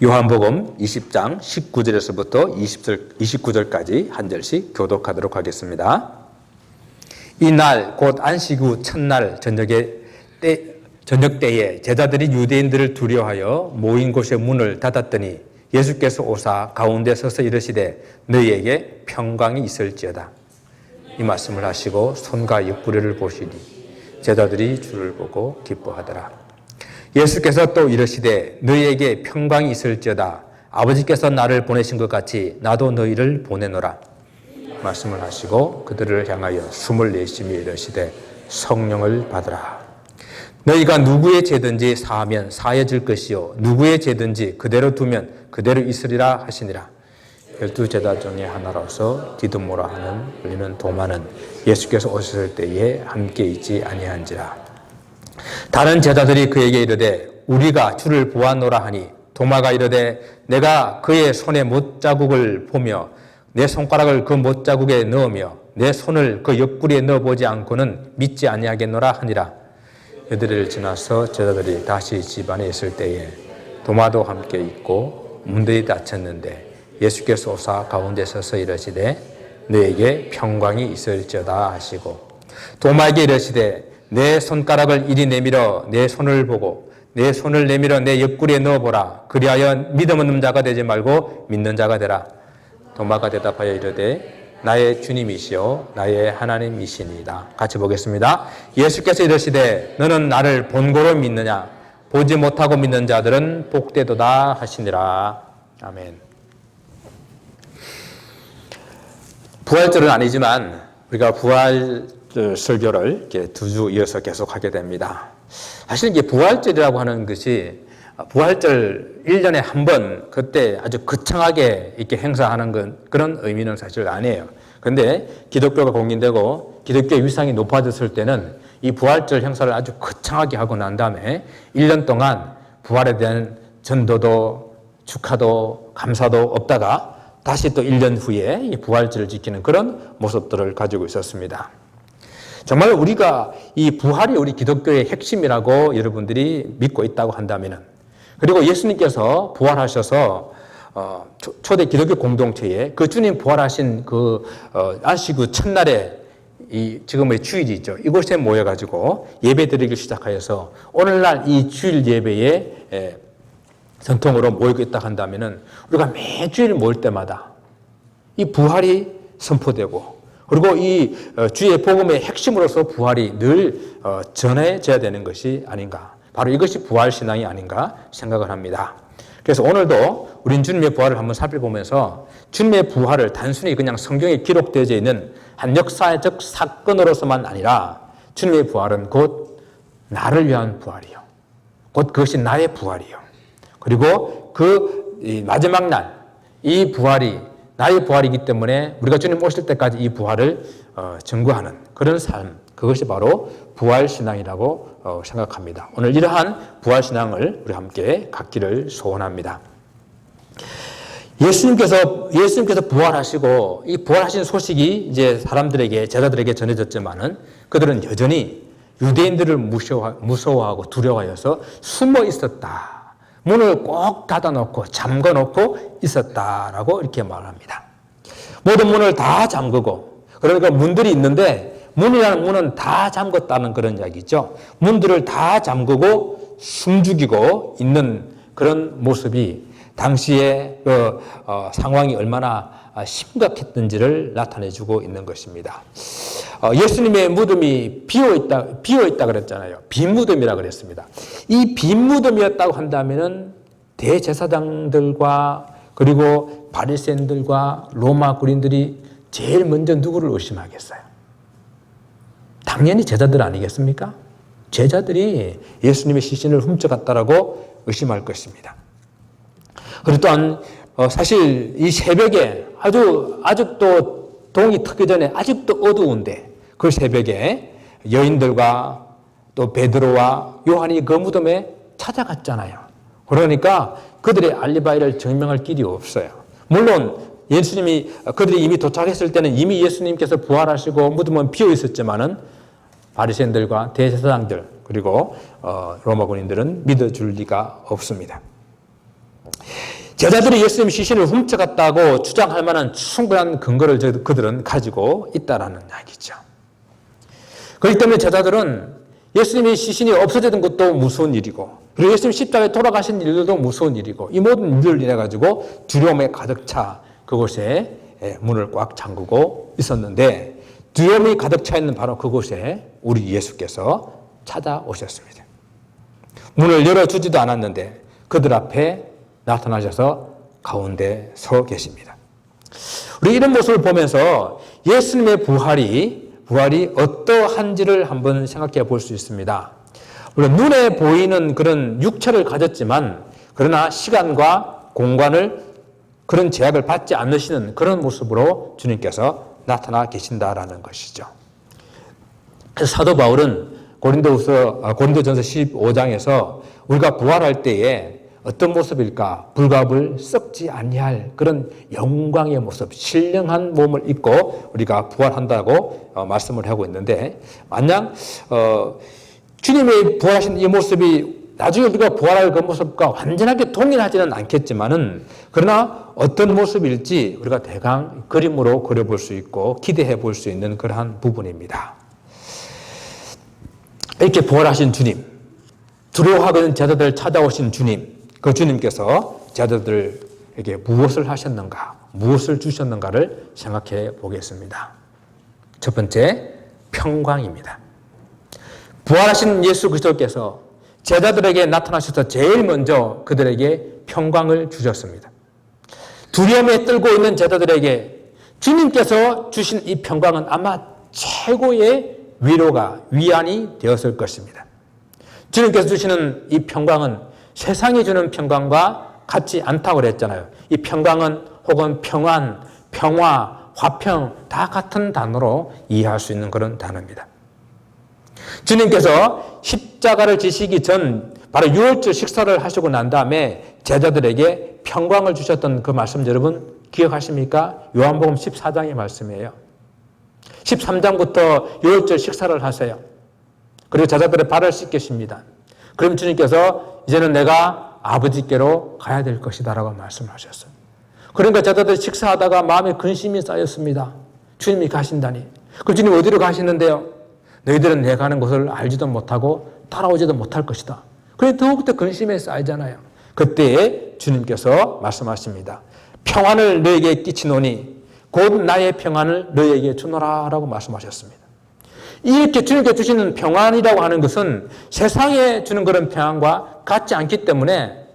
요한복음 20장 19절에서부터 29절까지 한 절씩 교독하도록 하겠습니다. 이날 곧 안식 후 첫날 저녁 때에 제자들이 유대인들을 두려워하여 모인 곳의 문을 닫았더니 예수께서 오사 가운데 서서 이르시되 너희에게 평강이 있을지어다. 이 말씀을 하시고 손과 옆구리를 보시니 제자들이 주를 보고 기뻐하더라. 예수께서 또 이르시되 너희에게 평강이 있을지어다. 아버지께서 나를 보내신 것 같이 나도 너희를 보내노라. 말씀을 하시고 그들을 향하여 숨을 내쉬며 이르시되 성령을 받으라. 너희가 누구의 죄든지 사하면 사해질 것이요 누구의 죄든지 그대로 두면 그대로 있으리라 하시니라. 12제자 중에 하나로서 디두모라 하는 우리는 도마는 예수께서 오셨을 때에 함께 있지 아니한지라. 다른 제자들이 그에게 이르되 우리가 주를 보았노라 하니 도마가 이르되 내가 그의 손에 못자국을 보며 내 손가락을 그 못자국에 넣으며 내 손을 그 옆구리에 넣어보지 않고는 믿지 아니하겠노라 하니라. 이들을 지나서 제자들이 다시 집안에 있을 때에 도마도 함께 있고 문들이 닫혔는데 예수께서 오사 가운데 서서 이르시되 너에게 평강이 있을지어다 하시고 도마에게 이르시되 내 손가락을 이리 내밀어 내 손을 보고 내 손을 내밀어 내 옆구리에 넣어보라. 그리하여 믿음 없는 자가 되지 말고 믿는 자가 되라. 도마가 대답하여 이르되 나의 주님이시요 나의 하나님이시니이다. 같이 보겠습니다. 예수께서 이르시되 너는 나를 본고로 믿느냐? 보지 못하고 믿는 자들은 복되도다 하시니라. 아멘. 부활절은 아니지만 우리가 부활 설교를 이렇게 2주 이어서 계속하게 됩니다. 사실 이게 부활절이라고 하는 것이 부활절 1년에 한 번 그때 아주 거창하게 이렇게 행사하는 그런 의미는 사실 아니에요. 그런데 기독교가 공인되고 기독교의 위상이 높아졌을 때는 이 부활절 행사를 아주 거창하게 하고 난 다음에 1년 동안 부활에 대한 전도도 축하도 감사도 없다가 다시 또 1년 후에 이 부활절을 지키는 그런 모습들을 가지고 있었습니다. 정말 우리가 이 부활이 우리 기독교의 핵심이라고 여러분들이 믿고 있다고 한다면은, 그리고 예수님께서 부활하셔서 초대 기독교 공동체에 그 주님 부활하신 그 안식 후 첫날에 이 지금의 주일이 있죠. 이곳에 모여가지고 예배 드리기 시작하여서 오늘날 이 주일 예배에 전통으로 모이고 있다 한다면은 우리가 매주일 모일 때마다 이 부활이 선포되고 그리고 이 주의 복음의 핵심으로서 부활이 늘 전해져야 되는 것이 아닌가. 바로 이것이 부활신앙이 아닌가 생각을 합니다. 그래서 오늘도 우린 주님의 부활을 한번 살펴보면서 주님의 부활을 단순히 그냥 성경에 기록되어 있는 한 역사적 사건으로서만 아니라 주님의 부활은 곧 나를 위한 부활이요. 곧 그것이 나의 부활이요. 그리고 그 마지막 날 이 부활이 나의 부활이기 때문에 우리가 주님 오실 때까지 이 부활을 증거하는 그런 삶, 그것이 바로 부활신앙이라고 생각합니다. 오늘 이러한 부활신앙을 우리 함께 갖기를 소원합니다. 예수님께서 부활하시고 이 부활하신 소식이 이제 사람들에게, 제자들에게 전해졌지만은 그들은 여전히 유대인들을 무서워하고 두려워하여서 숨어 있었다. 문을 꼭 닫아놓고 잠궈놓고 있었다라고 이렇게 말합니다. 모든 문을 다 잠그고, 그러니까 문들이 있는데 문이라는 문은 다 잠궜다는 그런 이야기죠. 문들을 다 잠그고 숨죽이고 있는 그런 모습이 당시의 상황이 얼마나 심각했던지를 나타내주고 있는 것입니다. 예수님의 무덤이 비어있다 그랬잖아요. 빈 무덤이라 그랬습니다. 이 빈 무덤이었다고 한다면은 대제사장들과 그리고 바리새인들과 로마 군인들이 제일 먼저 누구를 의심하겠어요? 당연히 제자들 아니겠습니까? 제자들이 예수님의 시신을 훔쳐갔다라고 의심할 것입니다. 그리고 또한 사실 이 새벽에 아직도 동이 트기 전에 아직도 어두운데 그 새벽에 여인들과 또 베드로와 요한이 그 무덤에 찾아갔잖아요. 그러니까 그들의 알리바이를 증명할 길이 없어요. 물론 그들이 이미 도착했을 때는 이미 예수님께서 부활하시고 무덤은 비어 있었지만은 바리새인들과 대제사장들 그리고 로마 군인들은 믿어줄 리가 없습니다. 제자들이 예수님 시신을 훔쳐갔다고 주장할 만한 충분한 근거를 그들은 가지고 있다라는 이야기죠. 그렇기 때문에 제자들은 예수님의 시신이 없어지는 것도 무서운 일이고, 그리고 예수님 십자가에 돌아가신 일들도 무서운 일이고, 이 모든 일들을 인해 가지고 두려움에 가득 차 그곳에 문을 꽉 잠그고 있었는데, 두려움이 가득 차 있는 바로 그곳에 우리 예수께서 찾아오셨습니다. 문을 열어주지도 않았는데 그들 앞에 나타나셔서 가운데 서 계십니다. 우리 이런 모습을 보면서 예수님의 부활이 어떠한지를 한번 생각해 볼 수 있습니다. 물론 눈에 보이는 그런 육체를 가졌지만, 그러나 시간과 공간을 그런 제약을 받지 않으시는 그런 모습으로 주님께서 나타나 계신다라는 것이죠. 그래서 사도 바울은 고린도전서 15장에서 우리가 부활할 때에 어떤 모습일까? 불갑을 썩지 아니할 그런 영광의 모습, 신령한 몸을 입고 우리가 부활한다고 말씀을 하고 있는데, 만약 주님이 부활하신 이 모습이 나중에 우리가 부활할 그 모습과 완전하게 동일하지는 않겠지만은, 그러나 어떤 모습일지 우리가 대강 그림으로 그려볼 수 있고 기대해 볼 수 있는 그러한 부분입니다. 이렇게 부활하신 주님, 두려워하고 있는 제자들을 찾아오신 주님, 그 주님께서 제자들에게 무엇을 하셨는가, 무엇을 주셨는가를 생각해 보겠습니다. 첫 번째, 평강입니다. 부활하신 예수 그리스도께서 제자들에게 나타나셔서 제일 먼저 그들에게 평강을 주셨습니다. 두려움에 떨고 있는 제자들에게 주님께서 주신 이 평강은 아마 최고의 위안이 되었을 것입니다. 주님께서 주시는 이 평강은 세상이 주는 평강과 같지 않다고 그랬잖아요. 이 평강은 혹은 평안, 평화, 화평 다 같은 단어로 이해할 수 있는 그런 단어입니다. 주님께서 십자가를 지시기 전 바로 유월절 식사를 하시고 난 다음에 제자들에게 평강을 주셨던 그 말씀 여러분 기억하십니까? 요한복음 14장의 말씀이에요. 13장부터 유월절 식사를 하세요. 그리고 제자들의 발을 씻기십니다. 그럼 주님께서 이제는 내가 아버지께로 가야 될 것이다 라고 말씀하셨어요. 그러니까 제자들이 식사하다가 마음에 근심이 쌓였습니다. 주님이 가신다니. 그럼 주님 어디로 가시는데요? 너희들은 내가 가는 곳을 알지도 못하고 따라오지도 못할 것이다. 그래서 더욱더 근심에 쌓이잖아요. 그때에 주님께서 말씀하십니다. 평안을 너에게 끼치노니 곧 나의 평안을 너에게 주노라 라고 말씀하셨습니다. 이렇게 주님께 주시는 평안이라고 하는 것은 세상에 주는 그런 평안과 같지 않기 때문에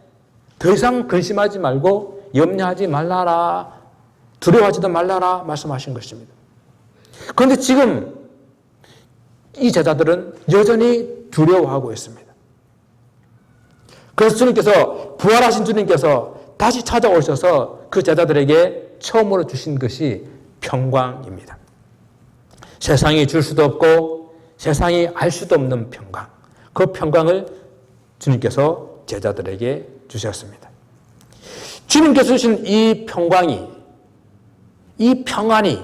더 이상 근심하지 말고 염려하지 말라라, 두려워하지도 말라라 말씀하신 것입니다. 그런데 지금 이 제자들은 여전히 두려워하고 있습니다. 그래서 주님께서, 부활하신 주님께서 다시 찾아오셔서 그 제자들에게 처음으로 주신 것이 평강입니다. 세상이 줄 수도 없고 세상이 알 수도 없는 평강, 그 평강을 주님께서 제자들에게 주셨습니다. 주님께서 주신 이 평강이, 이 평안이,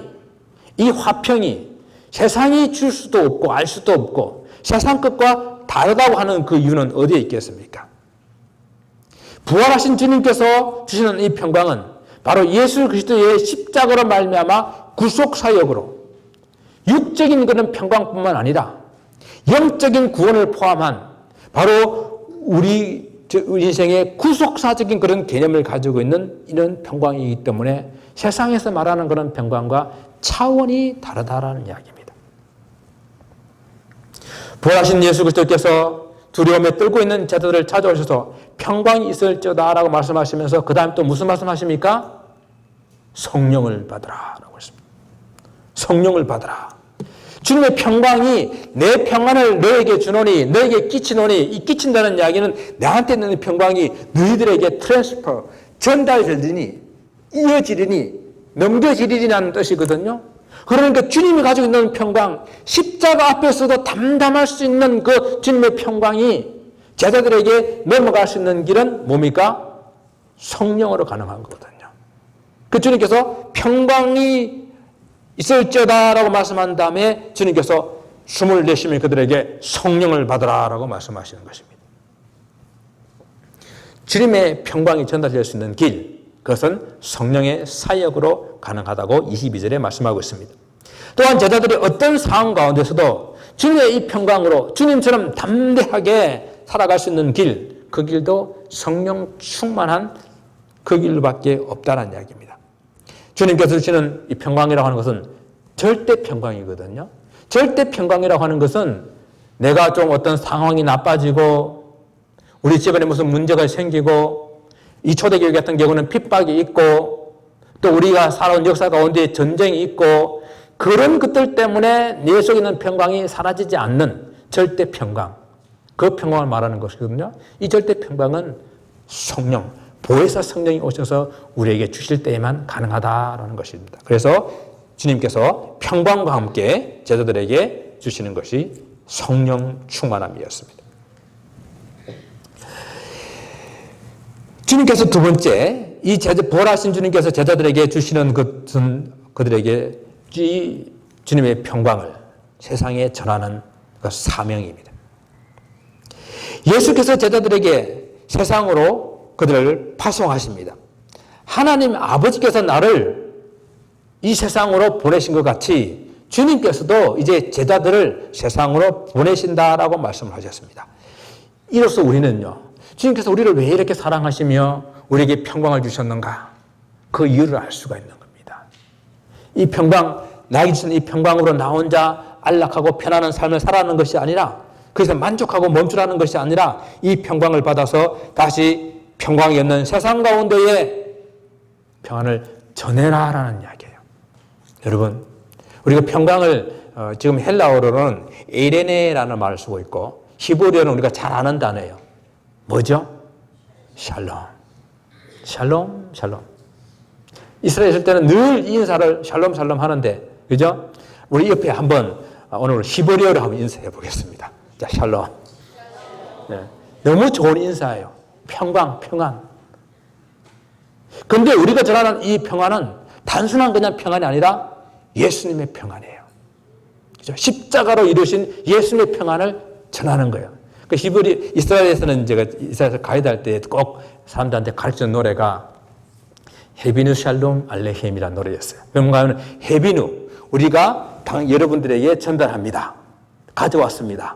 이 화평이 세상이 줄 수도 없고 알 수도 없고 세상 것과 다르다고 하는 그 이유는 어디에 있겠습니까? 부활하신 주님께서 주시는 이 평강은 바로 예수 그리스도의 십자가로 말미암아 구속 사역으로 육적인 그런 평강뿐만 아니라 영적인 구원을 포함한 바로 우리 인생의 구속사적인 그런 개념을 가지고 있는 이런 평강이기 때문에 세상에서 말하는 그런 평강과 차원이 다르다라는 이야기입니다. 부활하신 예수 그리스도께서 두려움에 떨고 있는 제자들을 찾아오셔서 평강이 있을지어다라고 말씀하시면서 그 다음 또 무슨 말씀하십니까? 성령을 받으라 라고 했습니다. 성령을 받으라. 주님의 평강이 내 평안을 너에게 주노니, 너에게 끼치노니, 이 끼친다는 이야기는 나한테 있는 평강이 너희들에게 트랜스퍼, 전달되리니, 이어지리니, 넘겨지리라는 뜻이거든요. 그러니까 주님이 가지고 있는 평강, 십자가 앞에서도 담담할 수 있는 그 주님의 평강이 제자들에게 넘어갈 수 있는 길은 뭡니까? 성령으로 가능한 거거든요. 그 주님께서 평강이 있을지어다라고 말씀한 다음에 주님께서 숨을 내쉬며 그들에게 성령을 받으라 라고 말씀하시는 것입니다. 주님의 평강이 전달될 수 있는 길, 그것은 성령의 사역으로 가능하다고 22절에 말씀하고 있습니다. 또한 제자들이 어떤 상황 가운데서도 주님의 이 평강으로 주님처럼 담대하게 살아갈 수 있는 길, 그 길도 성령 충만한 그 길밖에 없다는 이야기입니다. 주님께서 주시는 이 평강이라고 하는 것은 절대 평강이거든요. 절대 평강이라고 하는 것은 내가 좀 어떤 상황이 나빠지고 우리 집안에 무슨 문제가 생기고 이 초대교회 같은 경우는 핍박이 있고 또 우리가 살아온 역사 가운데 전쟁이 있고 그런 것들 때문에 내 속에 있는 평강이 사라지지 않는 절대 평강, 그 평강을 말하는 것이거든요. 이 절대 평강은 성령, 보혜사 성령이 오셔서 우리에게 주실 때에만 가능하다라는 것입니다. 그래서 주님께서 평강과 함께 제자들에게 주시는 것이 성령 충만함이었습니다. 주님께서 두 번째, 이 부활하신 주님께서 제자들에게 주시는 것은 그들에게 이 주님의 평강을 세상에 전하는 그 사명입니다. 예수께서 제자들에게 세상으로 그들을 파송하십니다. 하나님 아버지께서 나를 이 세상으로 보내신 것 같이 주님께서도 이제 제자들을 세상으로 보내신다라고 말씀을 하셨습니다. 이로써 우리는요, 주님께서 우리를 왜 이렇게 사랑하시며 우리에게 평강을 주셨는가? 그 이유를 알 수가 있는 겁니다. 이 평강, 나에게 주신 이 평강으로 나 혼자 안락하고 편안한 삶을 살아가는 것이 아니라 그래서 만족하고 멈추라는 것이 아니라 이 평강을 받아서 다시 평강이 없는 세상 가운데에 평안을 전해라라는 이야기예요. 여러분, 우리가 평강을 지금 헬라어로는 에이레네라는 말을 쓰고 있고 히브리어는 우리가 잘 아는 단어예요. 뭐죠? 샬롬. 샬롬, 샬롬. 이스라엘에 있을 때는 늘 이 인사를 샬롬, 샬롬 하는데, 그죠? 우리 옆에 한번 오늘 히브리어로 한번 인사해 보겠습니다. 자, 샬롬. 네. 너무 좋은 인사예요. 평강, 평안. 그런데 우리가 전하는 이 평안은 단순한 그냥 평안이 아니라 예수님의 평안이에요. 그죠? 십자가로 이루신 예수님의 평안을 전하는 거예요. 그 이스라엘에서는 제가 이스라엘에서 가이드할 때 꼭 사람들한테 가르치는 노래가 헤비누 샬롬 알레헴이라는 노래였어요. 뭔가 하면 헤비누, 우리가 여러분들에게 전달합니다. 가져왔습니다.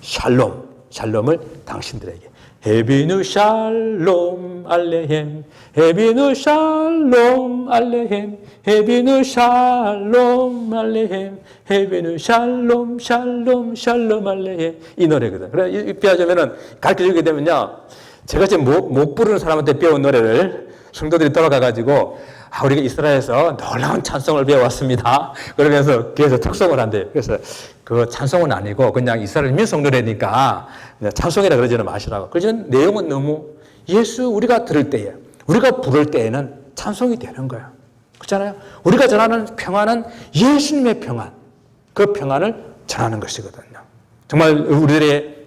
샬롬, 샬롬을 당신들에게. 헤비누 샬롬 알레헴, 헤비누 샬롬 알레헴, 헤비누 샬롬 알레헴, 헤비누 샬롬 샬롬 샬롬 알레헴. 이 노래거든. 그래 입혀하자면은 가르쳐 주게 되면요, 제가 지금 못 부르는 사람한테 배운 노래를 성도들이 돌아가가지고 우리가 이스라엘에서 놀라운 찬송을 배워왔습니다. 그러면서 뒤에서 특송을 한대요. 그래서 그 찬송은 아니고 그냥 이스라엘 민속 노래니까 찬송이라 그러지는 마시라고. 그러지만 내용은 너무 예수 우리가 들을 때에, 우리가 부를 때에는 찬송이 되는 거예요. 그렇잖아요. 우리가 전하는 평안은 예수님의 평안, 그 평안을 전하는 것이거든요. 정말 우리들의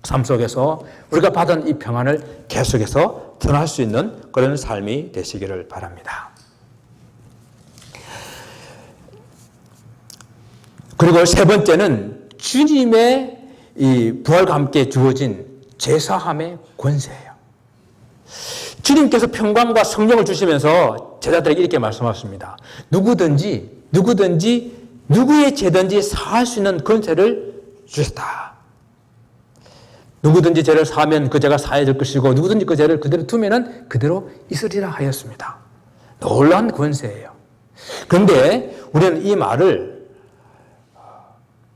삶 속에서 우리가 받은 이 평안을 계속해서 전할 수 있는 그런 삶이 되시기를 바랍니다. 그리고 세 번째는 주님의 이 부활과 함께 주어진 제사함의 권세예요. 주님께서 평강과 성령을 주시면서 제자들에게 이렇게 말씀하십니다. 누구든지 누구의 죄든지 사할 수 있는 권세를 주셨다. 누구든지 죄를 사하면 그 죄가 사해질 것이고 누구든지 그 죄를 그대로 두면은 그대로 있으리라 하였습니다. 놀라운 권세예요. 그런데 우리는 이 말을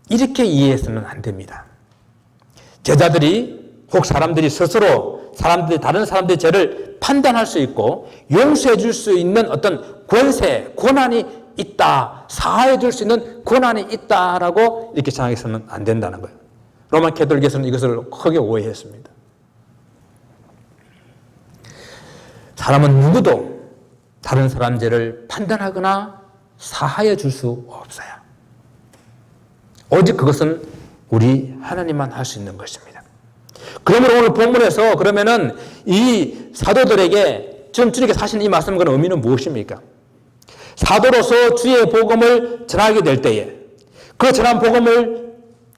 이렇게 이해해서는 안 됩니다. 제자들이 혹 사람들이 스스로 다른 사람들의 죄를 판단할 수 있고 용서해 줄 수 있는 어떤 권세, 권한이 있다, 사하해 줄 수 있는 권한이 있다라고 이렇게 생각해서는 안 된다는 거예요. 로마 가톨릭에서는 이것을 크게 오해했습니다. 사람은 누구도 다른 사람 죄를 판단하거나 사하여 줄 수 없어요. 오직 그것은 우리 하나님만 할 수 있는 것입니다. 그러므로 오늘 본문에서 그러면은 이 사도들에게 지금 주님께서 하신 이 말씀과 의미는 무엇입니까? 사도로서 주의 복음을 전하게 될 때에 그 전한 복음을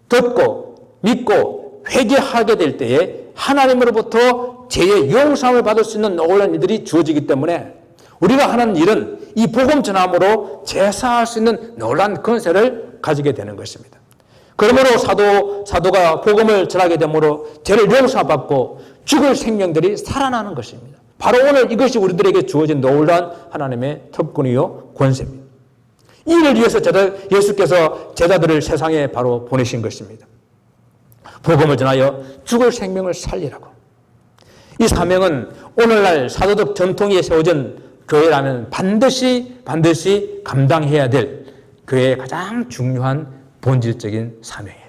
듣고 믿고 회개하게 될 때에 하나님으로부터 죄의 용서함을 받을 수 있는 놀라운 일들이 주어지기 때문에 우리가 하는 일은 이 복음 전함으로 제사할 수 있는 놀라운 권세를 가지게 되는 것입니다. 그러므로 사도가 복음을 전하게 되므로 죄를 용서받고 죽을 생명들이 살아나는 것입니다. 바로 오늘 이것이 우리들에게 주어진 놀라운 하나님의 특권이요 권세입니다. 이를 위해서 예수께서 제자들을 세상에 바로 보내신 것입니다. 복음을 전하여 죽을 생명을 살리라고. 이 사명은 오늘날 사도적 전통에 세워진 교회라면 반드시 감당해야 될 교회의 가장 중요한 본질적인 사명이에요.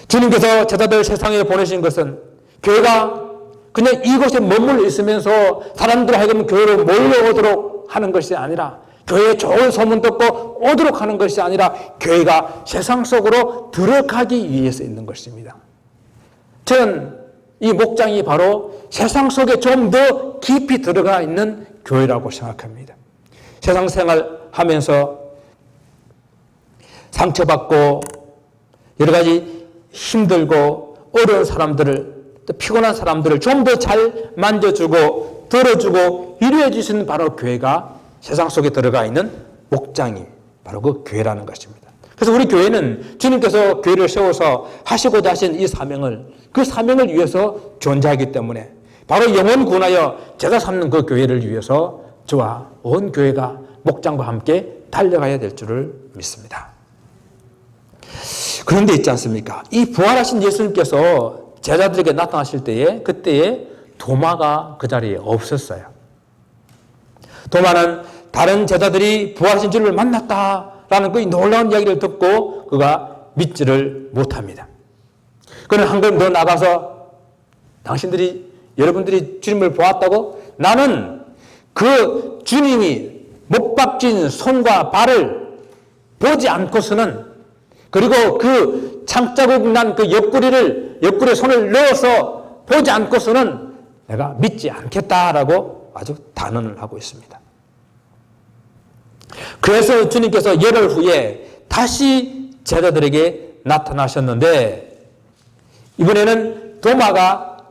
주님께서 제자들 세상에 보내신 것은 교회가 그냥 이곳에 머물러 있으면서 사람들 하여금 교회로 몰려오도록 하는 것이 아니라, 교회에 좋은 소문 듣고 오도록 하는 것이 아니라 교회가 세상 속으로 들어가기 위해서 있는 것입니다. 저는 이 목장이 바로 세상 속에 좀 더 깊이 들어가 있는 교회라고 생각합니다. 세상 생활하면서 상처받고 여러 가지 힘들고 어려운 사람들을, 또 피곤한 사람들을 좀 더 잘 만져주고 들어주고 위로해 주시는 바로 교회가 세상 속에 들어가 있는 목장이 바로 그 교회라는 것입니다. 그래서 우리 교회는 주님께서 교회를 세워서 하시고자 하신 이 사명을, 그 사명을 위해서 존재하기 때문에 바로 영혼 구원하여 제자 삼는 그 교회를 위해서 저와 온 교회가 목장과 함께 달려가야 될 줄을 믿습니다. 그런데 있지 않습니까? 이 부활하신 예수님께서 제자들에게 나타나실 때에, 그때에 도마가 그 자리에 없었어요. 도마는 다른 제자들이 부활하신 주를 만났다라는 그 놀라운 이야기를 듣고 그가 믿지를 못합니다. 그는 한 걸음 더 나가서 여러분들이 주님을 보았다고? 나는 그 주님이 못 박힌 손과 발을 보지 않고서는, 그리고 그 창자국 난 그 옆구리에 손을 넣어서 보지 않고서는 내가 믿지 않겠다라고 아주 단언을 하고 있습니다. 그래서 주님께서 열흘 후에 다시 제자들에게 나타나셨는데, 이번에는 도마가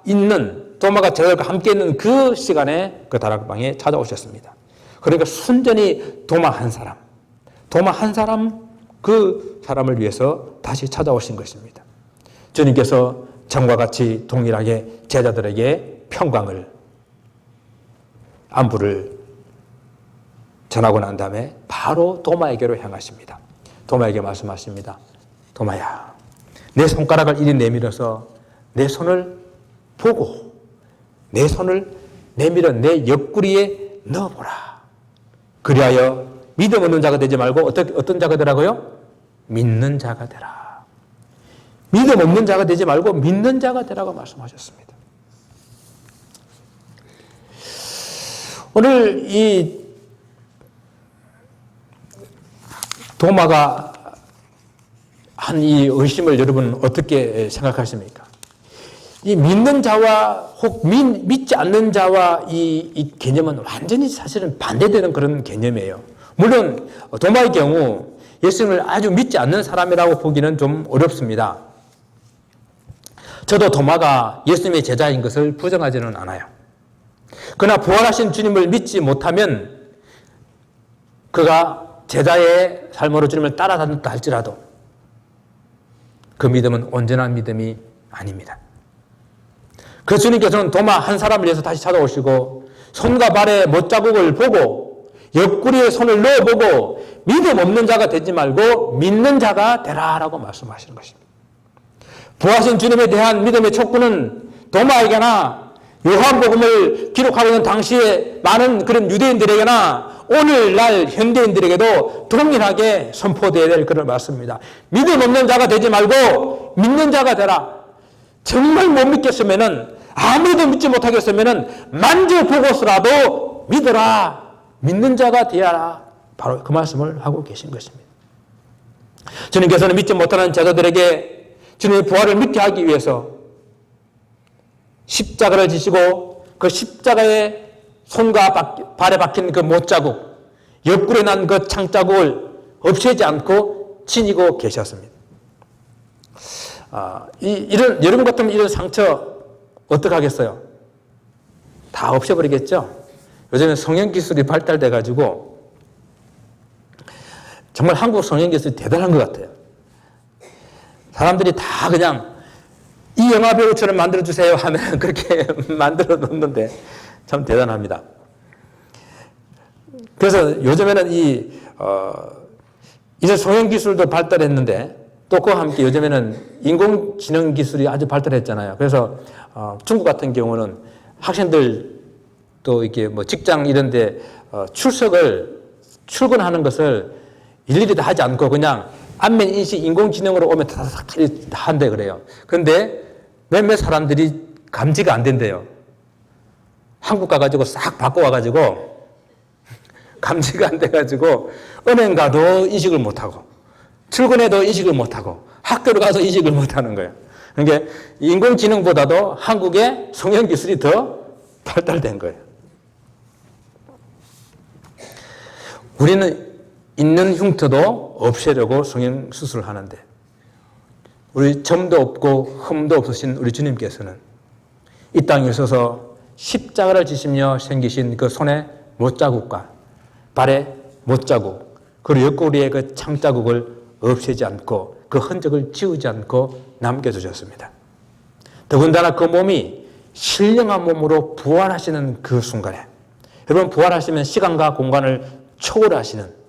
제자들과 함께 있는 그 시간에 그 다락방에 찾아오셨습니다. 그러니까 순전히 도마 한 사람 그 사람을 위해서 다시 찾아오신 것입니다. 주님께서 전과 같이 동일하게 제자들에게 평강을, 안부를 전하고 난 다음에 바로 도마에게로 향하십니다. 도마에게 말씀하십니다. 도마야, 내 손가락을 이리 내밀어서 내 손을 보고 내 손을 내밀어 내 옆구리에 넣어보라. 그리하여 믿음 없는 자가 되지 말고 어떤 자가 되라고요? 믿는 자가 되라. 믿음 없는 자가 되지 말고 믿는 자가 되라고 말씀하셨습니다. 오늘 이 도마가 한 이 의심을 여러분 어떻게 생각하십니까? 이 믿는 자와 혹 믿지 않는 자와 이 개념은 완전히 사실은 반대되는 그런 개념이에요. 물론 도마의 경우 예수님을 아주 믿지 않는 사람이라고 보기는 좀 어렵습니다. 저도 도마가 예수님의 제자인 것을 부정하지는 않아요. 그러나 부활하신 주님을 믿지 못하면 그가 제자의 삶으로 주님을 따라다녔다 할지라도 그 믿음은 온전한 믿음이 아닙니다. 그 주님께서는 도마 한 사람을 위해서 다시 찾아오시고 손과 발의 못자국을 보고 옆구리에 손을 넣어보고 믿음 없는 자가 되지 말고 믿는 자가 되라라고 말씀하시는 것입니다. 부활하신 주님에 대한 믿음의 촉구는 도마에게나 요한복음을 기록하고 있는 당시에 많은 그런 유대인들에게나 오늘날 현대인들에게도 동일하게 선포되어야 될 그런 말씀입니다. 믿음 없는 자가 되지 말고 믿는 자가 되라. 정말 못 믿겠으면은, 아무도 믿지 못하겠으면은 만져보고서라도 믿어라. 믿는 자가 되어라. 바로 그 말씀을 하고 계신 것입니다. 주님께서는 믿지 못하는 제자들에게 주님의 부활을 믿게 하기 위해서 십자가를 지시고 그 십자가에 손과 발에 박힌 그 못자국, 옆구리에 난 그 창자국을 없애지 않고 지니고 계셨습니다. 여러분 같으면 이런 상처 어떡하겠어요? 다 없애버리겠죠? 요즘에 성형기술이 발달돼가지고 정말 한국 성형기술이 대단한 것 같아요. 사람들이 다 그냥 이 영화 배우처럼 만들어주세요 하면 그렇게 만들어 놓는데 참 대단합니다. 그래서 요즘에는 이제 성형기술도 발달했는데 또 그와 함께 요즘에는 인공지능 기술이 아주 발달했잖아요. 그래서 중국 같은 경우는 학생들 또 이렇게 뭐 직장 이런데 출근하는 것을 일일이 다 하지 않고 그냥 안면 인식 인공지능으로 오면 다 한대 그래요. 그런데 몇몇 사람들이 감지가 안 된대요. 한국 가가지고 싹 바꿔와가지고 감지가 안 돼가지고 은행 가도 인식을 못하고 출근해도 인식을 못하고 학교를 가서 인식을 못하는 거예요. 그러니까 인공지능보다도 한국의 성형기술이 더 발달된 거예요. 우리는 있는 흉터도 없애려고 성형수술을 하는데 우리 점도 없고 흠도 없으신 우리 주님께서는 이 땅에 오셔서 십자가를 지시며 생기신 그 손의 못자국과 발의 못자국 그리고 옆구리의 그 창자국을 없애지 않고 그 흔적을 지우지 않고 남겨두셨습니다. 더군다나 그 몸이 신령한 몸으로 부활하시는 그 순간에 여러분 부활하시면 시간과 공간을 초월하시는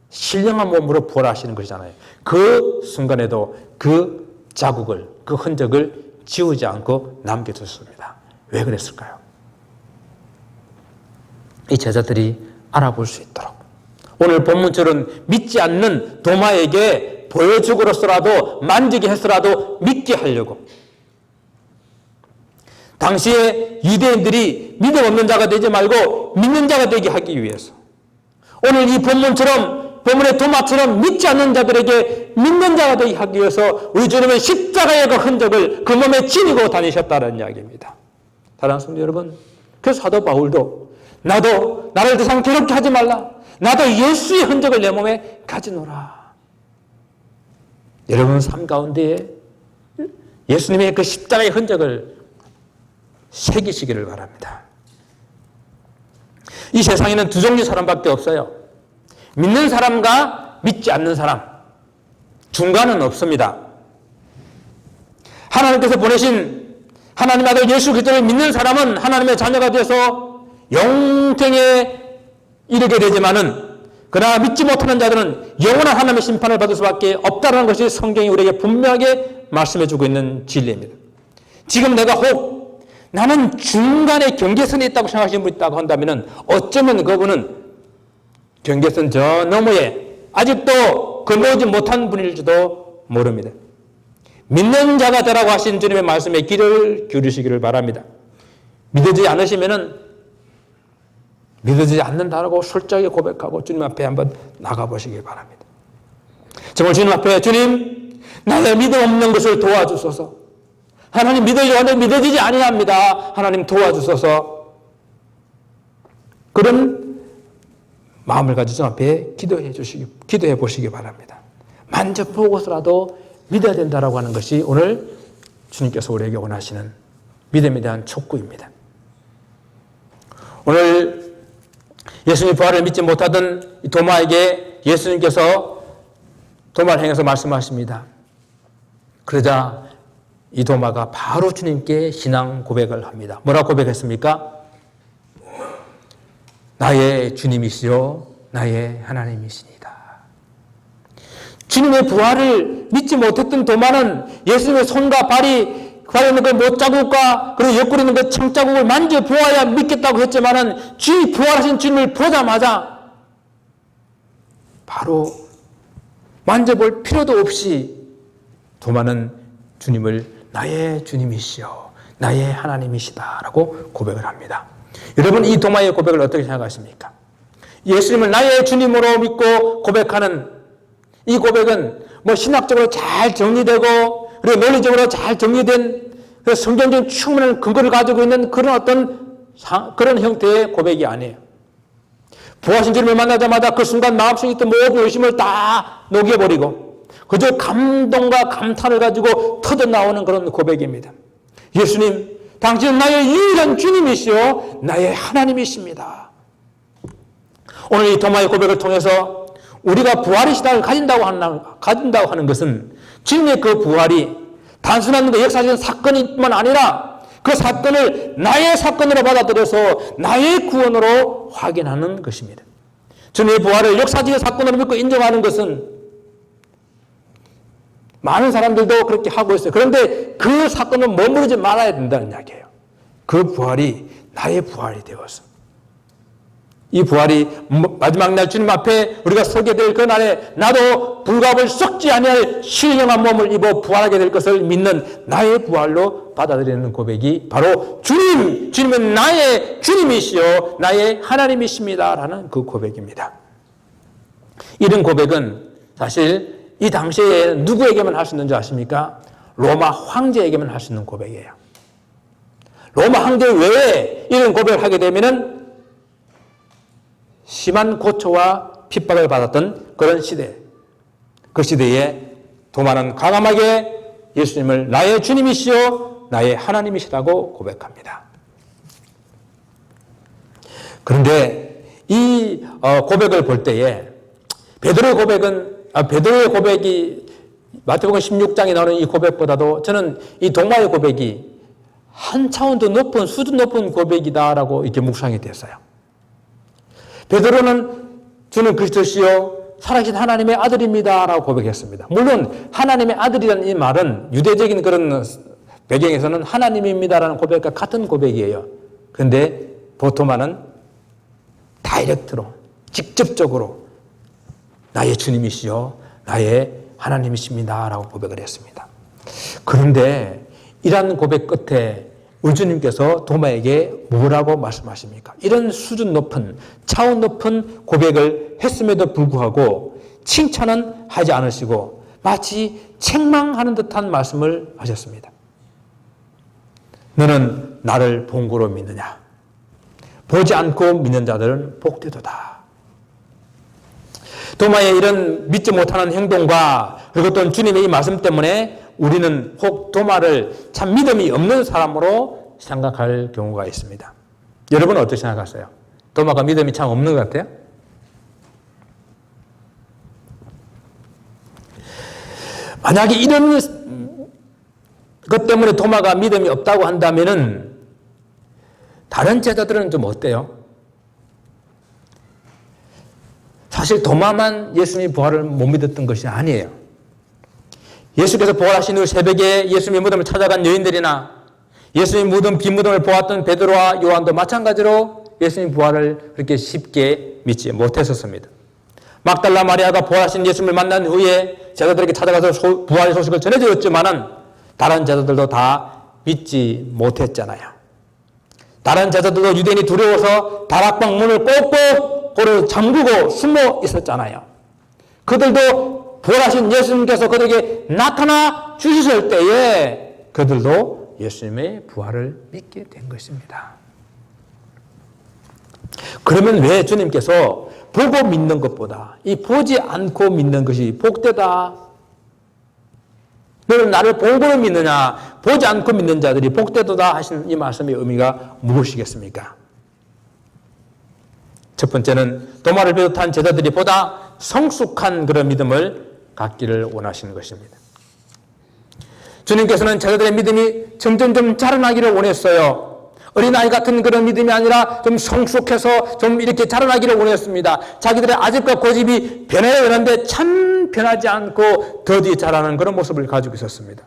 신령한 몸으로 부활하시는 것이잖아요. 그 순간에도 그 자국을 그 흔적을 지우지 않고 남겨두셨습니다. 왜 그랬을까요? 이 제자들이 알아볼 수 있도록 오늘 본문처럼 믿지 않는 도마에게 보여주고로서라도 만지게 해서라도 믿게 하려고 당시에 유대인들이 믿음 없는 자가 되지 말고 믿는 자가 되게 하기 위해서 오늘 이 본문의 도마처럼 믿지 않는 자들에게 믿는 자가 되게 하기 위해서 우리 주님은 십자가의 그 흔적을 그 몸에 지니고 다니셨다는 이야기입니다. 사랑하는 성도 여러분, 그래서 사도 바울도 나도 나를 더 이상 괴롭게 하지 말라. 나도 예수의 흔적을 내 몸에 가지노라. 여러분 삶 가운데에 예수님의 그 십자가의 흔적을 새기시기를 바랍니다. 이 세상에는 두 종류 사람밖에 없어요. 믿는 사람과 믿지 않는 사람. 중간은 없습니다. 하나님께서 보내신 하나님의 아들 예수 그리스도를 믿는 사람은 하나님의 자녀가 되어서 영생에 이르게 되지만은 그러나 믿지 못하는 자들은 영원한 하나님의 심판을 받을 수밖에 없다는 것이 성경이 우리에게 분명하게 말씀해주고 있는 진리입니다. 지금 내가 혹 나는 중간에 경계선에 있다고 생각하시는 분이 있다고 한다면 어쩌면 그분은 경계선 저 너머에 아직도 건너오지 못한 분일지도 모릅니다. 믿는 자가 되라고 하신 주님의 말씀에 귀를 기울이시기를 바랍니다. 믿어지지 않으시면은 믿어지지 않는다라고 솔직하게 고백하고 주님 앞에 한번 나가보시기 바랍니다. 정말 주님 앞에 주님 나의 믿음 없는 것을 도와주소서. 하나님 믿어지지 아니합니다. 하나님 도와주소서. 그런 마음을 가지고 주님 앞에 기도해 보시기 바랍니다. 만져보고서라도 믿어야 된다라고 하는 것이 오늘 주님께서 우리에게 원하시는 믿음에 대한 촉구입니다. 오늘 예수님 부활을 믿지 못하던 도마에게 예수님께서 도마를 행해서 말씀하십니다. 그러자 이 도마가 바로 주님께 신앙 고백을 합니다. 뭐라고 고백했습니까? 나의 주님이시요 나의 하나님이시니다. 주님의 부활을 믿지 못했던 도마는 예수님의 손과 발에 있는 그 못자국과 그리고 옆구리 있는 그 창자국을 만져보아야 믿겠다고 했지만은 주님 부활하신 주님을 보자마자 바로 만져볼 필요도 없이 도마는 주님을 나의 주님이시여 나의 하나님이시다라고 고백을 합니다. 여러분 이 도마의 고백을 어떻게 생각하십니까? 예수님을 나의 주님으로 믿고 고백하는 이 고백은 뭐 신학적으로 잘 정리되고 그리고 논리적으로 잘 정리된 성경적인 충분한 근거를 가지고 있는 그런 형태의 고백이 아니에요. 부활하신 주님을 만나자마자 그 순간 마음속에 있던 모든 의심을 다 녹여버리고 그저 감동과 감탄을 가지고 터져나오는 그런 고백입니다. 예수님, 당신은 나의 유일한 주님이시요 나의 하나님이십니다. 오늘 이 도마의 고백을 통해서 우리가 부활의 신앙을 가진다고 하는 것은 주님의 그 부활이 단순한 역사적인 사건이뿐만 아니라 그 사건을 나의 사건으로 받아들여서 나의 구원으로 확인하는 것입니다. 주님의 부활을 역사적인 사건으로 믿고 인정하는 것은 많은 사람들도 그렇게 하고 있어요. 그런데 그 사건은 머무르지 말아야 된다는 이야기예요. 그 부활이 나의 부활이 되어서 이 부활이 마지막 날 주님 앞에 우리가 서게 될 그 날에 나도 불갑을 썩지 아니할 신령한 몸을 입어 부활하게 될 것을 믿는 나의 부활로 받아들이는 고백이 바로 주님은 나의 주님이시요 나의 하나님이십니다라는 그 고백입니다. 이런 고백은 사실 이 당시에 누구에게만 할 수 있는 줄 아십니까? 로마 황제에게만 할 수 있는 고백이에요. 로마 황제 외에 이런 고백을 하게 되면은 심한 고초와 핍박을 받았던 그런 시대, 그 시대에 도마는 과감하게 예수님을 나의 주님이시요 나의 하나님이시라고 고백합니다. 그런데 이 고백을 볼 때에 베드로의 고백이 마태복음 16장에 나오는 이 고백보다도 저는 이 도마의 고백이 한 차원 더 높은 수준 높은 고백이다라고 이렇게 묵상이 됐어요. 베드로는 주는 그리스도시요 살아계신 하나님의 아들입니다라고 고백했습니다. 물론 하나님의 아들이라는 이 말은 유대적인 그런 배경에서는 하나님입니다라는 고백과 같은 고백이에요. 그런데 도마는 다이렉트로 직접적으로 나의 주님이시요 나의 하나님이십니다라고 고백을 했습니다. 그런데 이러한 고백 끝에 우리 주님께서 도마에게 뭐라고 말씀하십니까? 이런 수준 높은 차원 높은 고백을 했음에도 불구하고 칭찬은 하지 않으시고 마치 책망하는 듯한 말씀을 하셨습니다. 너는 나를 본고로 믿느냐? 보지 않고 믿는 자들은 복되도다. 도마의 이런 믿지 못하는 행동과 그리고 또 주님의 이 말씀 때문에 우리는 혹 도마를 참 믿음이 없는 사람으로 생각할 경우가 있습니다. 여러분은 어떻게 생각하세요? 도마가 믿음이 참 없는 것 같아요? 만약에 이런 것 때문에 도마가 믿음이 없다고 한다면은 다른 제자들은 좀 어때요? 사실 도마만 예수님의 부활을 못 믿었던 것이 아니에요. 예수께서 부활하신 후 새벽에 예수님의 무덤을 찾아간 여인들이나 예수님의 무덤, 빈 무덤을 보았던 베드로와 요한도 마찬가지로 예수님의 부활을 그렇게 쉽게 믿지 못했었습니다. 막달라 마리아가 부활하신 예수님을 만난 후에 제자들에게 찾아가서 부활의 소식을 전해주었지만은 다른 제자들도 다 믿지 못했잖아요. 다른 제자들도 유대인이 두려워서 다락방 문을 꼭꼭 고루 잠그고 숨어 있었잖아요. 그들도 부활하신 예수님께서 그들에게 나타나 주셨을 때에 그들도 예수님의 부활을 믿게 된 것입니다. 그러면 왜 주님께서 보고 믿는 것보다 이 보지 않고 믿는 것이 복되다. 너는 나를 보고 믿느냐? 보지 않고 믿는 자들이 복되도다 하신 이 말씀의 의미가 무엇이겠습니까? 첫 번째는 도마를 비롯한 제자들이 보다 성숙한 그런 믿음을 갖기를 원하시는 것입니다. 주님께서는 제자들의 믿음이 점점 자라나기를 원했어요. 어린아이 같은 그런 믿음이 아니라 좀 성숙해서 좀 이렇게 자라나기를 원했습니다. 자기들의 아집과 고집이 변해야 되는데 참 변하지 않고 더디 자라는 그런 모습을 가지고 있었습니다.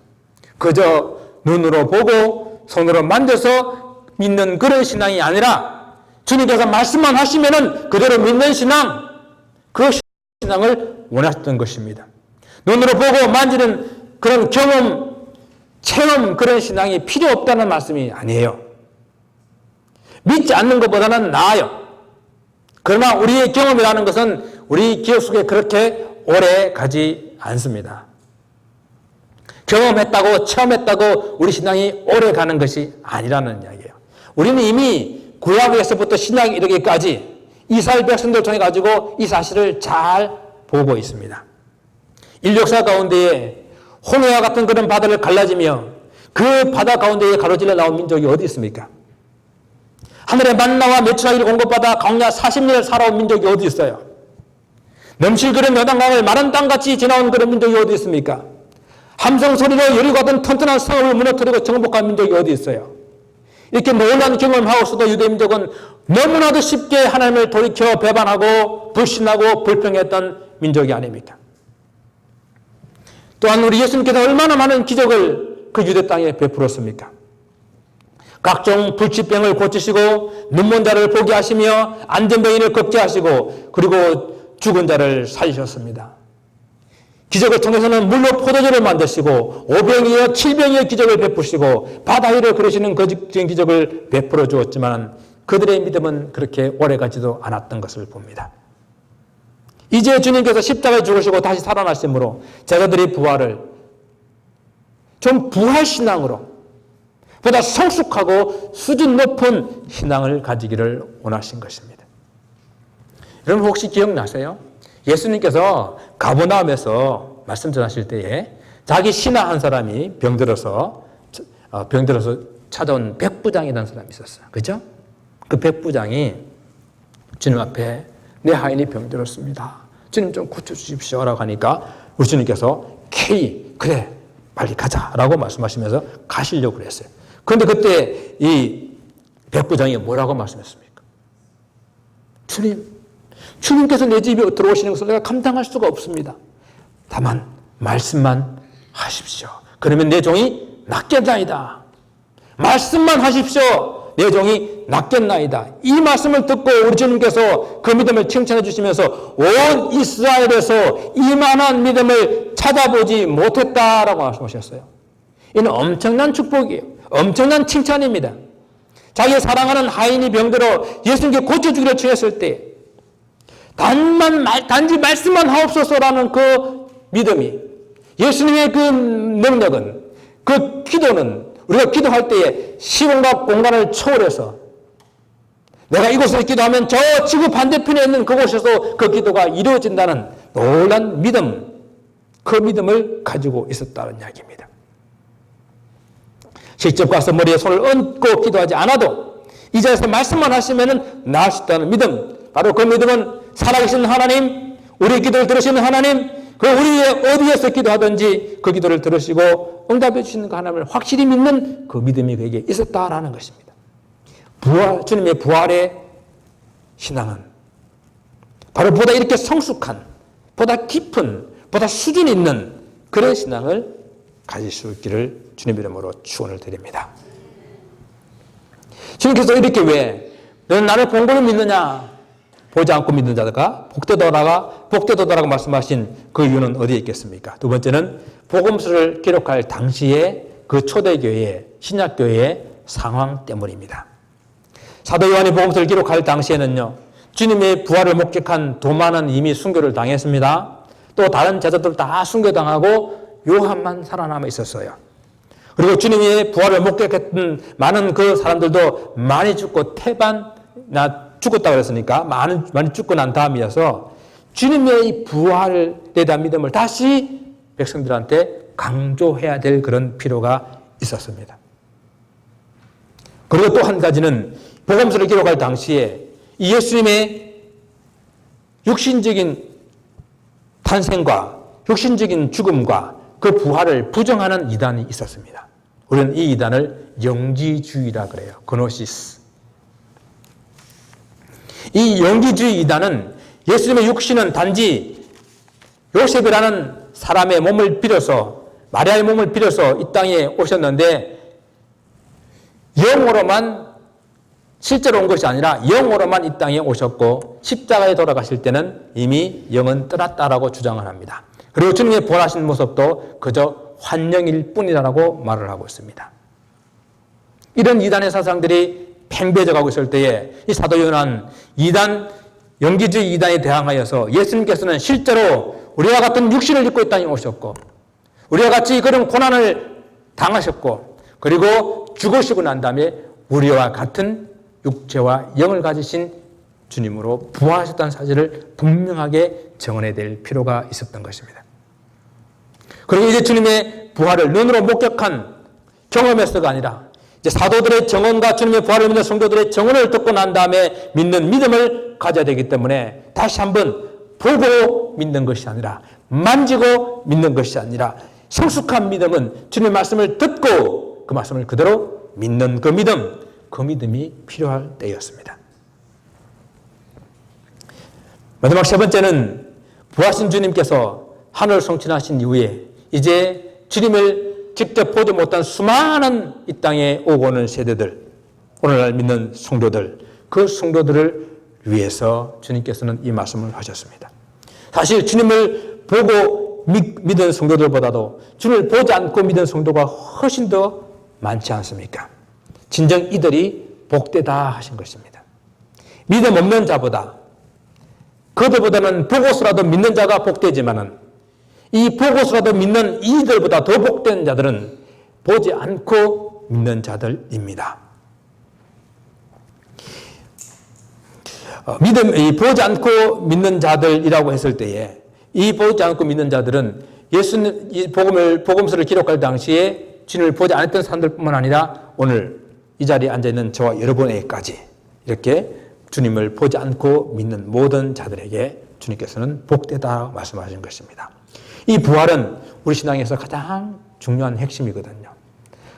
그저 눈으로 보고 손으로 만져서 믿는 그런 신앙이 아니라 주님께서 말씀만 하시면은 그대로 믿는 신앙, 그 신앙을 원하셨던 것입니다. 눈으로 보고 만지는 그런 경험, 체험 그런 신앙이 필요 없다는 말씀이 아니에요. 믿지 않는 것보다는 나아요. 그러나 우리의 경험이라는 것은 우리 기억 속에 그렇게 오래 가지 않습니다. 경험했다고 체험했다고 우리 신앙이 오래 가는 것이 아니라는 이야기예요. 우리는 이미 구약에서부터 신약에 이르기까지 이스라엘 백성들 통해 가지고 이 사실을 잘 보고 있습니다. 인류 역사 가운데에 홍해와 같은 그런 바다를 갈라지며 그 바다 가운데에 가로질러 나온 민족이 어디 있습니까? 하늘의 만나와 메추라기를 공급받아 광야 40년을 살아온 민족이 어디 있어요? 넘실그런 요단강을 마른 땅같이 지나온 그런 민족이 어디 있습니까? 함성 소리로 여리고하던 튼튼한 성읍을 무너뜨리고 정복한 민족이 어디 있어요? 이렇게 놀라운 경험하고서도 유대민족은 너무나도 쉽게 하나님을 돌이켜 배반하고 불신하고 불평했던 민족이 아닙니까? 또한 우리 예수님께서 얼마나 많은 기적을 그 유대 땅에 베풀었습니까? 각종 불치병을 고치시고 눈먼 자를 보게 하시며 안전병인을 걷게 하시고 그리고 죽은 자를 살리셨습니다. 기적을 통해서는 물로 포도주를 만드시고 5병이여 7병이여 기적을 베푸시고 바다 위를 그러시는 거짓된 기적을 베풀어 주었지만 그들의 믿음은 그렇게 오래가지도 않았던 것을 봅니다. 이제 주님께서 십자가에 죽으시고 다시 살아나심으로 제자들이 부활을 좀 부활신앙으로 보다 성숙하고 수준 높은 신앙을 가지기를 원하신 것입니다. 여러분 혹시 기억나세요? 예수님께서 가버나움에서 말씀 전하실 때에 자기 신하 한 사람이 병들어서 찾아온 백부장이라는 사람이 있었어요. 그죠? 그 백부장이 주님 앞에 내 하인이 병들었습니다. 주님 좀 고쳐주십시오. 라고 하니까 우리 주님께서 그래 빨리 가자라고 말씀하시면서 가시려고 그랬어요. 그런데 그때 이 백부장이 뭐라고 말씀했습니까? 주님께서 내 집에 들어오시는 것을 내가 감당할 수가 없습니다. 다만 말씀만 하십시오. 그러면 내 종이 낫겠나이다. 말씀만 하십시오. 내 종이 낫겠나이다. 이 말씀을 듣고 우리 주님께서 그 믿음을 칭찬해 주시면서 온 이스라엘에서 이만한 믿음을 찾아보지 못했다라고 말씀하셨어요. 이는 엄청난 축복이에요. 엄청난 칭찬입니다. 자기 사랑하는 하인이 병들어 예수님께 고쳐주기를 청했을 때 단지 말씀만 하옵소서라는 그 믿음이, 예수님의 그 능력은, 그 기도는 우리가 기도할 때에 시공과 공간을 초월해서 내가 이곳에서 기도하면 저 지구 반대편에 있는 그곳에서 그 기도가 이루어진다는 놀란 믿음, 그 믿음을 가지고 있었다는 이야기입니다. 직접 가서 머리에 손을 얹고 기도하지 않아도 이 자리에서 말씀만 하시면 나을 수 있다는 믿음, 바로 그 믿음은 살아계신 하나님, 우리 기도를 들으시는 하나님, 그 우리 어디에서 기도하든지 그 기도를 들으시고 응답해 주시는 그 하나님을 확실히 믿는 그 믿음이 그에게 있었다라는 것입니다. 주님의 부활의 신앙은 바로 보다 이렇게 성숙한, 보다 깊은, 보다 수준 있는 그런 신앙을 가질 수 있기를 주님 이름으로 축원을 드립니다. 주님께서 이렇게 왜 너는 나를 본 거를 믿느냐? 보지 않고 믿는 자가 복되도다라고 말씀하신 그 이유는 어디에 있겠습니까? 두 번째는 복음서를 기록할 당시에 그 초대교회, 신약교회의 상황 때문입니다. 사도 요한이 복음서를 기록할 당시에는요, 주님의 부활을 목격한 도마는 이미 순교를 당했습니다. 또 다른 제자들 다 순교당하고 요한만 살아남아 있었어요. 그리고 주님의 부활을 목격했던 많은 그 사람들도 많이 죽고 죽었다고 그랬으니까 많이 죽고 난 다음이어서 주님의 이 부활에 대한 믿음을 다시 백성들한테 강조해야 될 그런 필요가 있었습니다. 그리고 또 한 가지는 복음서를 기록할 당시에 이 예수님의 육신적인 탄생과 육신적인 죽음과 그 부활을 부정하는 이단이 있었습니다. 우리는 이 이단을 영지주의라 그래요. 그노시스. 이 영지주의 이단은 예수님의 육신은 단지 요셉이라는 사람의 몸을 빌어서, 마리아의 몸을 빌어서 이 땅에 오셨는데 영으로만 실제로 온 것이 아니라 영으로만 이 땅에 오셨고 십자가에 돌아가실 때는 이미 영은 떠났다라고 주장을 합니다. 그리고 주님의 부활하신 모습도 그저 환영일 뿐이라고 말을 하고 있습니다. 이런 이단의 사상들이 팽배해져가고 있을 때에 이 사도 요한 영기주의 이단에 대항하여서 예수님께서는 실제로 우리와 같은 육신을 입고 이 땅에 오셨고 우리와 같이 그런 고난을 당하셨고 그리고 죽으시고 난 다음에 우리와 같은 육체와 영을 가지신 주님으로 부활하셨다는 사실을 분명하게 정언해야 될 필요가 있었던 것입니다. 그리고 이제 주님의 부활을 눈으로 목격한 경험에서가 아니라 이제 사도들의 정언과 주님의 부활을 믿는 성도들의 정언을 듣고 난 다음에 믿는 믿음을 가져야 되기 때문에 다시 한번 보고 믿는 것이 아니라 만지고 믿는 것이 아니라 성숙한 믿음은 주님의 말씀을 듣고 그 말씀을 그대로 믿는 그 믿음이 필요할 때였습니다. 마지막 세 번째는 부하신 주님께서 하늘을 성취하신 이후에 이제 주님을 직접 보지 못한 수많은 이 땅에 오고 오는 세대들, 오늘날 믿는 성도들, 그 성도들을 위해서 주님께서는 이 말씀을 하셨습니다. 사실 주님을 보고 믿은 성도들보다도 주님을 보지 않고 믿은 성도가 훨씬 더 많지 않습니까? 진정 이들이 복되다 하신 것입니다. 믿음 없는 자보다 그들보다는 보고서라도 믿는 자가 복되지만은 이 보고서라도 믿는 이들보다 더 복된 자들은 보지 않고 믿는 자들입니다. 보지 않고 믿는 자들이라고 했을 때에 이 보지 않고 믿는 자들은 예수님 이 복음서를 기록할 당시에 주님을 보지 않았던 사람들뿐만 아니라 오늘 이 자리에 앉아 있는 저와 여러분에게까지 이렇게 주님을 보지 않고 믿는 모든 자들에게 주님께서는 복되다 말씀하신 것입니다. 이 부활은 우리 신앙에서 가장 중요한 핵심이거든요.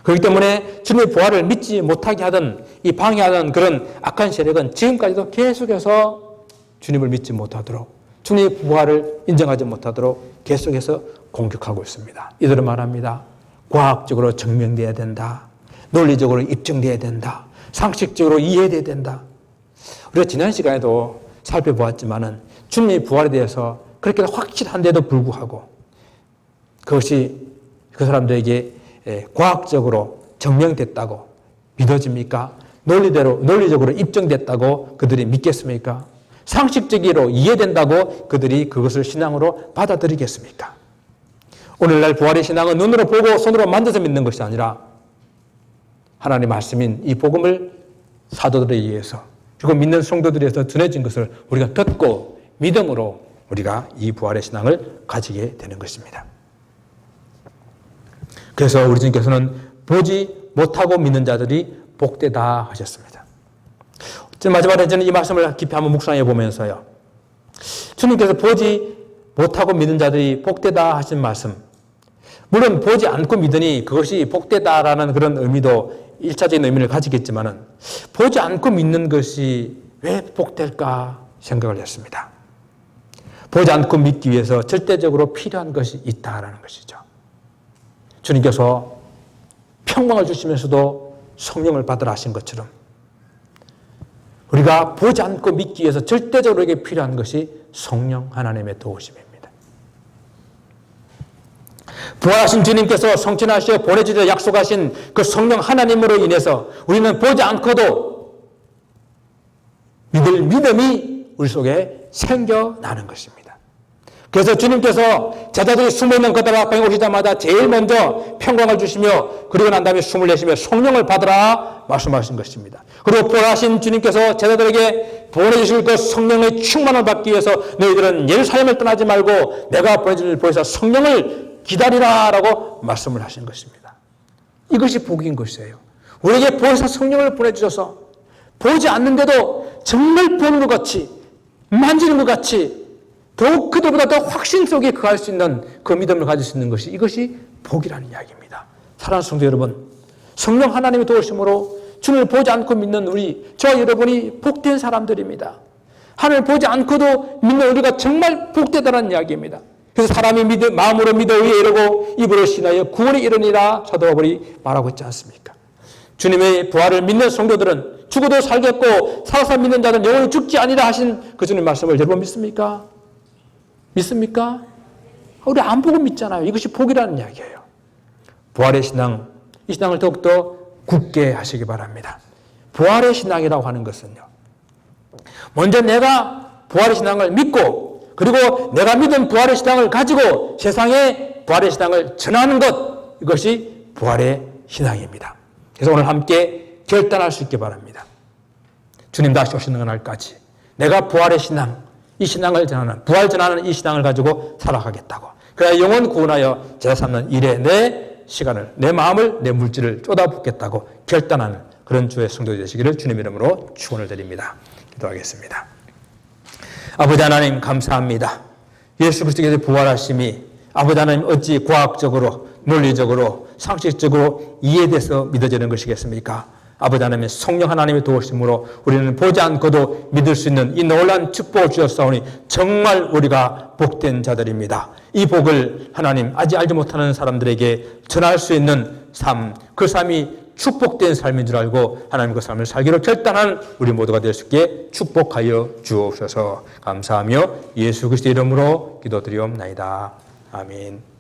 그렇기 때문에 주님의 부활을 믿지 못하게 하던 이 방해하던 그런 악한 세력은 지금까지도 계속해서 주님을 믿지 못하도록 주님의 부활을 인정하지 못하도록 계속해서 공격하고 있습니다. 이들은 말합니다. 과학적으로 증명돼야 된다. 논리적으로 입증돼야 된다. 상식적으로 이해돼야 된다. 우리가 지난 시간에도 살펴보았지만은 주님의 부활에 대해서 그렇게 확실한데도 불구하고 그것이 그 사람들에게 과학적으로 증명됐다고 믿어집니까? 논리적으로 입증됐다고 그들이 믿겠습니까? 상식적으로 이해된다고 그들이 그것을 신앙으로 받아들이겠습니까? 오늘날 부활의 신앙은 눈으로 보고 손으로 만져서 믿는 것이 아니라 하나님의 말씀인 이 복음을 사도들에 의해서 그리고 믿는 성도들에 의해서 전해진 것을 우리가 듣고 믿음으로 우리가 이 부활의 신앙을 가지게 되는 것입니다. 그래서 우리 주님께서는 보지 못하고 믿는 자들이 복되다 하셨습니다. 마지막으로 저는 이 말씀을 깊이 한번 묵상해 보면서요. 주님께서 보지 못하고 믿는 자들이 복되다 하신 말씀. 물론 보지 않고 믿으니 그것이 복되다라는 그런 의미도 일차적인 의미를 가지겠지만은 보지 않고 믿는 것이 왜 복될까 생각을 했습니다. 보지 않고 믿기 위해서 절대적으로 필요한 것이 있다라는 것이죠. 주님께서 평강을 주시면서도 성령을 받으라 하신 것처럼 우리가 보지 않고 믿기 위해서 절대적으로 이게 필요한 것이 성령 하나님의 도우심입니다. 부활하신 주님께서 성취하시어 보내주려 약속하신 그 성령 하나님으로 인해서 우리는 보지 않고도 믿을 믿음이 우리 속에 생겨나는 것입니다. 그래서 주님께서 제자들이 숨어있는 그들 앞에 오시자마자 제일 먼저 평강을 주시며 그리고 난 다음에 숨을 내쉬며 성령을 받으라 말씀하신 것입니다. 그리고 부활하신 주님께서 제자들에게 보내주실 그 성령의 충만을 받기 위해서 너희들은 예루살렘을 떠나지 말고 내가 보내줄 보혜사 성령을 기다리라라고 말씀을 하신 것입니다. 이것이 복인 것이에요. 우리에게 보혜사 성령을 보내주셔서 보지 않는데도 정말 보는 것 같이 만지는 것 같이 더욱 그들보다 더 확신 속에 거할 수 있는 그 믿음을 가질 수 있는 것이 이것이 복이라는 이야기입니다. 사랑하는 성도 여러분, 성령 하나님의 도우심으로 주님을 보지 않고 믿는 우리, 저와 여러분이 복된 사람들입니다. 하나님을 보지 않고도 믿는 우리가 정말 복되다는 이야기입니다. 그래서 사람이 마음으로 믿어 의에 이르고 입으로 신하여 구원에 이르니라 사도 바울이 말하고 있지 않습니까? 주님의 부활을 믿는 성도들은 죽어도 살겠고 살아서 믿는 자는 영원히 죽지 아니라 하신 그 주님의 말씀을 여러분 믿습니까? 믿습니까? 우리 안 보고 믿잖아요. 이것이 복이라는 이야기예요. 부활의 신앙, 이 신앙을 더욱더 굳게 하시기 바랍니다. 부활의 신앙이라고 하는 것은요. 먼저 내가 부활의 신앙을 믿고 그리고 내가 믿은 부활의 신앙을 가지고 세상에 부활의 신앙을 전하는 것, 이것이 부활의 신앙입니다. 그래서 오늘 함께 결단할 수 있기 바랍니다. 주님 다시 오시는 날까지 내가 부활의 신앙, 이 신앙을 전하는, 부활 전하는 이 신앙을 가지고 살아가겠다고. 그래야 영원 구원하여 제사 삼는 일에 내 시간을, 내 마음을, 내 물질을 쏟아붓겠다고 결단하는 그런 주의 성도 되시기를 주님 이름으로 축원을 드립니다. 기도하겠습니다. 아버지 하나님 감사합니다. 예수 그리스도께서 부활하심이 아버지 하나님 어찌 과학적으로, 논리적으로, 상식적으로 이해돼서 믿어지는 것이겠습니까? 아버지 하나님의 성령 하나님의 도우심으로 우리는 보지 않고도 믿을 수 있는 이 놀라운 축복을 주셨사오니 정말 우리가 복된 자들입니다. 이 복을 하나님 아직 알지 못하는 사람들에게 전할 수 있는 삶, 그 삶이 축복된 삶인 줄 알고 하나님 그 삶을 살기로 결단한 우리 모두가 될 수 있게 축복하여 주옵소서. 감사하며 예수 그리스도 이름으로 기도드리옵나이다. 아멘.